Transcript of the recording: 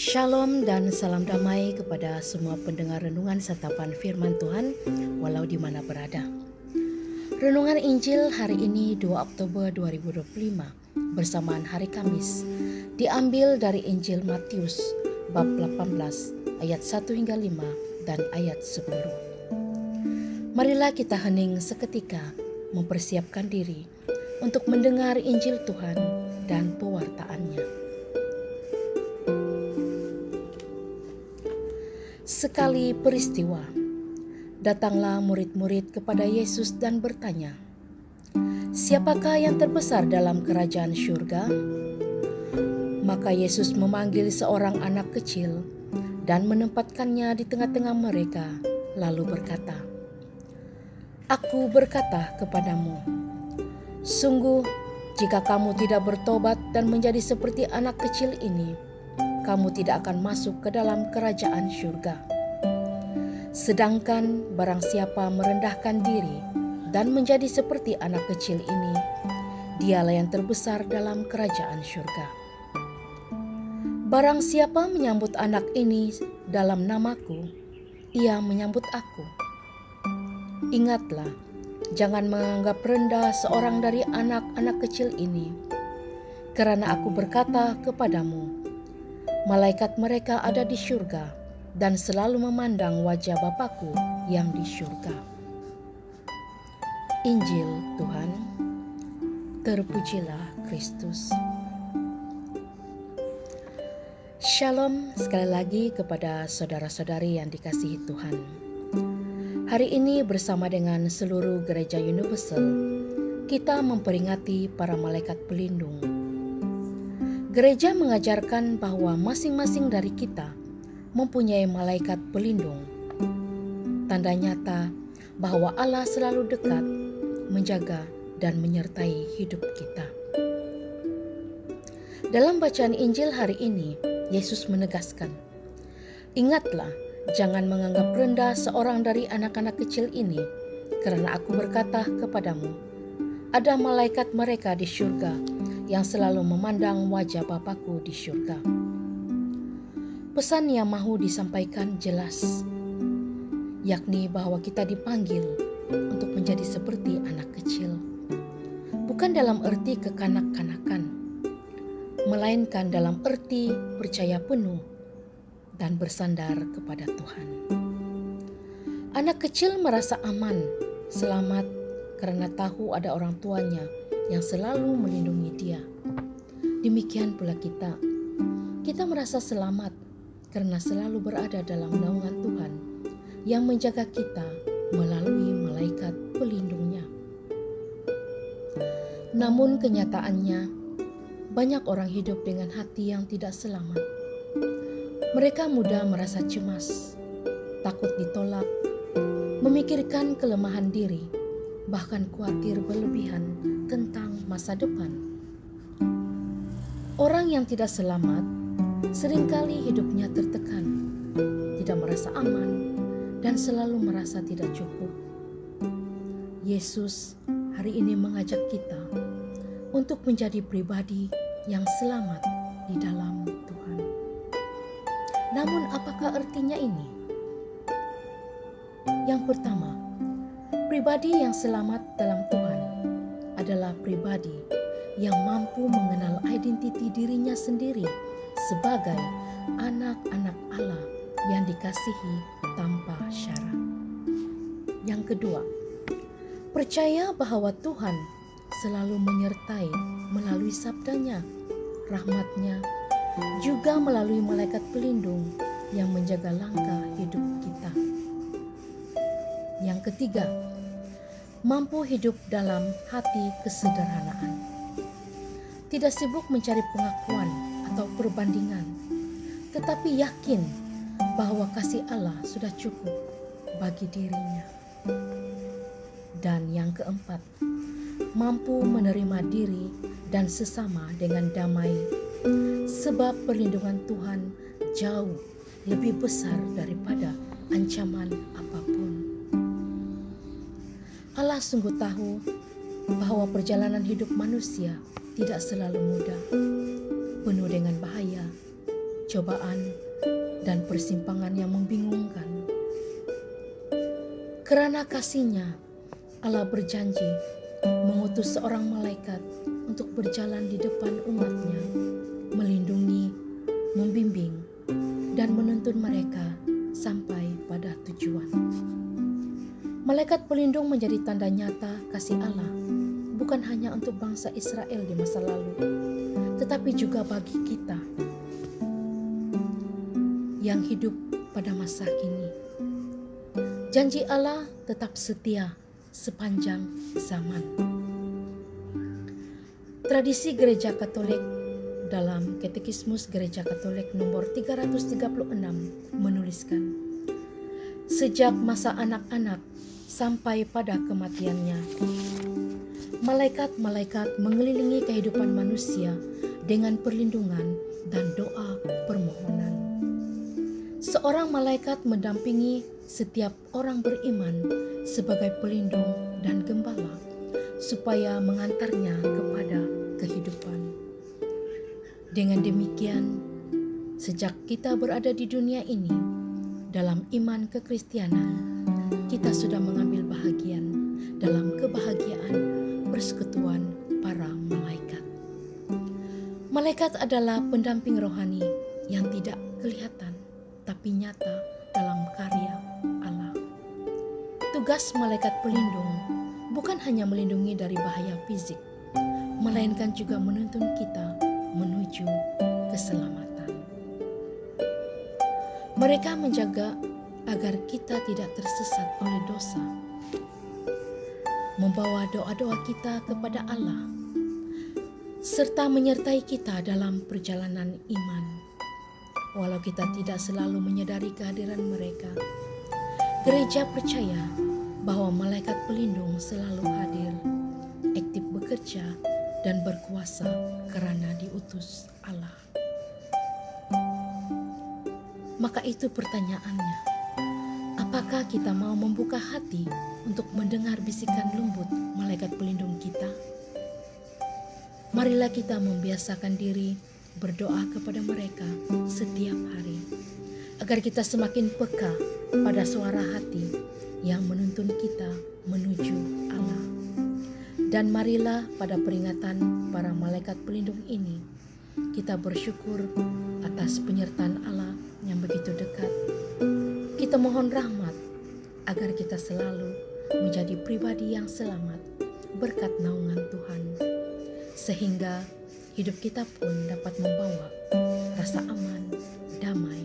Shalom dan salam damai kepada semua pendengar renungan satapan firman Tuhan walau di mana berada. Renungan Injil hari ini 2 Oktober 2025 bersamaan hari Kamis diambil dari Injil Matius bab 18 ayat 1 hingga 5 dan ayat 10. Marilah kita hening seketika mempersiapkan diri untuk mendengar Injil Tuhan dan pewartaannya. Sekali peristiwa, datanglah murid-murid kepada Yesus dan bertanya, "Siapakah yang terbesar dalam kerajaan surga?" Maka Yesus memanggil seorang anak kecil dan menempatkannya di tengah-tengah mereka, lalu berkata, "Aku berkata kepadamu, sungguh jika kamu tidak bertobat dan menjadi seperti anak kecil ini, kamu tidak akan masuk ke dalam kerajaan surga. Sedangkan barang siapa merendahkan diri dan menjadi seperti anak kecil ini, dialah yang terbesar dalam kerajaan surga. Barang siapa menyambut anak ini dalam namaku, ia menyambut aku. Ingatlah, jangan menganggap rendah seorang dari anak-anak kecil ini, karena aku berkata kepadamu, malaikat mereka ada di surga dan selalu memandang wajah Bapakku yang di surga." Injil Tuhan, terpujilah Kristus. Shalom sekali lagi kepada saudara-saudari yang dikasihi Tuhan. Hari ini bersama dengan seluruh gereja Universal, kita memperingati para malaikat pelindung. Gereja mengajarkan bahwa masing-masing dari kita mempunyai malaikat pelindung. Tanda nyata bahwa Allah selalu dekat, menjaga, dan menyertai hidup kita. Dalam bacaan Injil hari ini, Yesus menegaskan, "Ingatlah, jangan menganggap rendah seorang dari anak-anak kecil ini, karena aku berkata kepadamu, ada malaikat mereka di surga yang selalu memandang wajah Bapakku di surga." Pesan yang mahu disampaikan jelas, yakni bahwa kita dipanggil untuk menjadi seperti anak kecil. Bukan dalam arti kekanak-kanakan, melainkan dalam arti percaya penuh dan bersandar kepada Tuhan. Anak kecil merasa aman, selamat karena tahu ada orang tuanya yang selalu melindungi dia. Demikian pula kita merasa selamat karena selalu berada dalam naungan Tuhan yang menjaga kita melalui malaikat pelindungnya. Namun kenyataannya, banyak orang hidup dengan hati yang tidak selamat. Mereka mudah merasa cemas, takut ditolak, memikirkan kelemahan diri, bahkan khawatir berlebihan tentang masa depan. Orang yang tidak selamat seringkali hidupnya tertekan, tidak merasa aman, dan selalu merasa tidak cukup. Yesus hari ini mengajak kita untuk menjadi pribadi yang selamat di dalam Tuhan. Namun apakah artinya ini? Yang pertama, pribadi yang selamat dalam Tuhan adalah pribadi yang mampu mengenal identiti dirinya sendiri sebagai anak-anak Allah yang dikasihi tanpa syarat. Yang kedua, percaya bahwa Tuhan selalu menyertai melalui sabdanya, rahmatnya, juga melalui malaikat pelindung yang menjaga langkah hidup kita. Yang ketiga, mampu hidup dalam hati kesederhanaan. Tidak sibuk mencari pengakuan atau perbandingan, tetapi yakin bahwa kasih Allah sudah cukup bagi dirinya. Dan yang keempat, mampu menerima diri dan sesama dengan damai, sebab perlindungan Tuhan jauh lebih besar daripada ancaman apapun. Allah sungguh tahu bahwa perjalanan hidup manusia tidak selalu mudah, penuh dengan bahaya, cobaan, dan persimpangan yang membingungkan. Karena kasih-Nya, Allah berjanji mengutus seorang malaikat untuk berjalan di depan umat-Nya, melindungi, membimbing, dan menuntun mereka sampai pada tujuan. Malaikat pelindung menjadi tanda nyata kasih Allah, bukan hanya untuk bangsa Israel di masa lalu, tetapi juga bagi kita yang hidup pada masa kini. Janji Allah tetap setia sepanjang zaman. Tradisi Gereja Katolik dalam Katekismus Gereja Katolik nomor 336 menuliskan, sejak masa anak-anak sampai pada kematiannya, malaikat-malaikat mengelilingi kehidupan manusia dengan perlindungan dan doa permohonan. Seorang malaikat mendampingi setiap orang beriman sebagai pelindung dan gembala, supaya mengantarnya kepada kehidupan. Dengan demikian, sejak kita berada di dunia ini, dalam iman kekristianan, kita sudah mengambil bahagian dalam kebahagiaan persekutuan para malaikat. Malaikat adalah pendamping rohani yang tidak kelihatan, tapi nyata dalam karya Allah. Tugas malaikat pelindung bukan hanya melindungi dari bahaya fisik, melainkan juga menuntun kita menuju keselamatan. Mereka menjaga agar kita tidak tersesat oleh dosa, membawa doa-doa kita kepada Allah, serta menyertai kita dalam perjalanan iman. Walau kita tidak selalu menyadari kehadiran mereka, gereja percaya bahwa malaikat pelindung selalu hadir, aktif bekerja, dan berkuasa karena diutus Allah. Maka itu pertanyaannya, apakah kita mau membuka hati untuk mendengar bisikan lembut malaikat pelindung kita? Marilah kita membiasakan diri berdoa kepada mereka setiap hari, agar kita semakin peka pada suara hati yang menuntun kita menuju Allah. Dan marilah pada peringatan para malaikat pelindung ini, kita bersyukur atas penyertaan Allah yang begitu dekat. Kita mohon rahmat agar kita selalu menjadi pribadi yang selamat berkat naungan Tuhan, sehingga hidup kita pun dapat membawa rasa aman, damai,